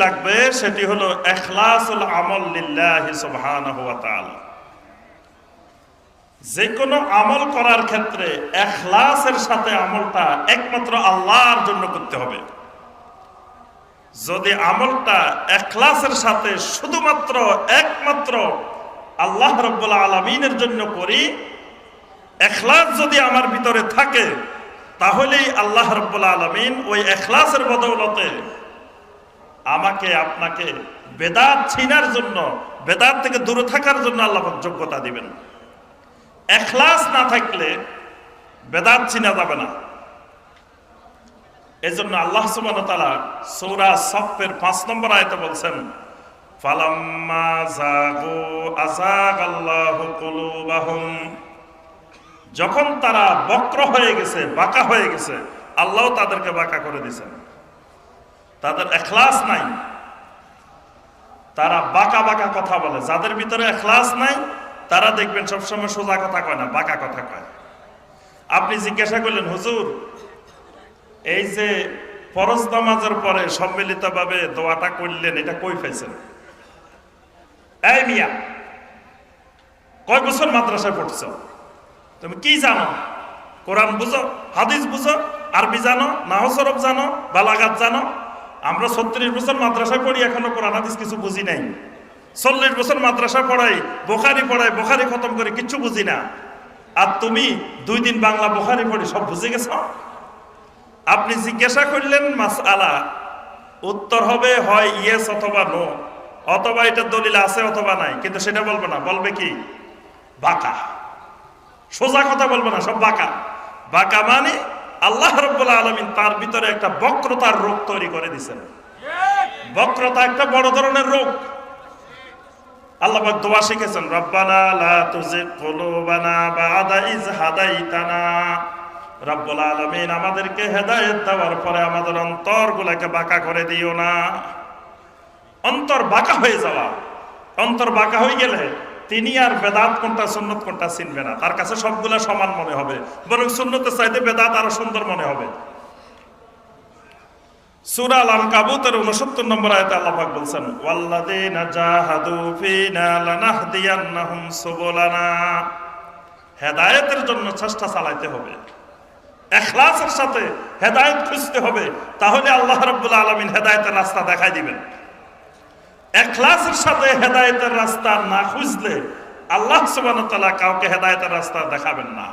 লাগবে সেটি হলো ইখলাসুল আমল লিল্লাহি সুবহানাহু ওয়া তাআলা। যে কোনো আমল করার ক্ষেত্রে ইখলাসের সাথে আমলটা একমাত্র আল্লাহর জন্য করতে হবে। যদি আমলটা ইখলাসের সাথে শুধুমাত্র একমাত্র আল্লাহ রাব্বুল আলামিনের জন্য করি, ইখলাস যদি আমার ভিতরে থাকে, তাহলেই আল্লাহ রাব্বুল আলামিন ওই ইখলাসের বদৌলতে আমাকে আপনাকে বেদাত ছিনার জন্য, বেদাত থেকে দূরে থাকার জন্য আল্লাহ পাক যোগ্যতা দিবেন। ইখলাস না থাকলে বেদাত ছিনা যাবে না। এজন্য আল্লাহ সুবহানাহু ওয়া তাআলা সূরা সাফের 5 নম্বর আয়াতে বলছেন, ফালাম্মা যাগু আযাগাল্লাহু কুলুবাহুম। যখন তারা বক্র হয়ে গেছে, বাঁকা হয়ে গেছে, আল্লাহ তাদেরকে বাঁকা করে দিয়েছেন। তাদের ইখলাস নাই, তারা বাঁকা বাঁকা কথা বলে। যাদের ভিতরে ইখলাস নাই তারা দেখবেন সবসময় সোজা কথা কয় না, বাঁকা কথা কয়। আপনি জিজ্ঞাসা করলেন, হুজুর এই যে ফরজ নামাজের পরে সম্মিলিতভাবে দোয়াটা করলেন, এটা কই পাইছেন? এই মিয়া, কয় বছর মাদ্রাসায় পড়ছো? তুমি কি জানো? কোরআন বুঝো, হাদিস বুঝো, আরবি জানো, নাহু সরফ জানো, বালাগাত জানো? আমরা 36 বছর মাদ্রাসায় পড়ি, এখনো কোরআন হাদিস কিছু বুঝি নাই। 40 বছর মাদ্রাসা পড়াই, বোখারি পড়াই, বোখারি খতম করে কিচ্ছু বুঝি না। আর তুমি 2 দিন বাংলা বোখারি পড়ি সব বুঝে গেছো? আপনি জিজ্ঞাসা করলেন মাসআলা, উত্তর হবে হয় ইয়েস অথবা নো, অথবা এটা দলিল আছে অথবা নাই, কিন্তু সেটা বলবে না। বলবে কি? বাঁকা। সোজা কথা বলবে না, সব বাঁকা। বাঁকা মানে আল্লাহ রাব্বুল আলামিন তার ভিতরে একটা বক্রতার রোগ তৈরি করে দিয়েছেন। বক্রতা একটা বড় ধরনের রোগ। আল্লাহ পাক দোয়া শিখেছেন, রব্বানা লা তুজিগ কুলুবানা বা'দা ইয হাদাইতানা। রব্বুল আলামিন আমাদেরকে হেদায়েত দেওয়ার পরে আমাদের অন্তরগুলোকে বাঁকা করে দিও না। অন্তর বাঁকা হয়ে যাওয়া, অন্তর বাঁকা হয়ে গেলে তিনি আর বেদাত কোনটা সুন্নত কোনটা চিনবে না। তার কাছে সবগুলা সমান মনে হবে, বরং সুন্নতের চাইতে বেদাত আরো সুন্দর মনে হবে। সূরা আল-আনকাবুতের 69 নম্বর আয়াতে আল্লাহ পাক বলছেন, ওয়াল্লাযীনা জাহাদু ফীনা লানাহদিয়ান্নাহুম সুবুলানা। হেদায়েতের জন্য চেষ্টা চালাতে হবে, ইখলাসের সাথে হেদায়েত খুঁজতে হবে, তাহলে আল্লাহ রাব্বুল আলামিন হেদায়েতের রাস্তা দেখাই দিবেন। ইখলাসের সাথে হেদায়েতের রাস্তা না খুঁজলে আল্লাহ সুবহানাহু ওয়া তাআলা কাউকে হেদায়েতের রাস্তা দেখাবেন না।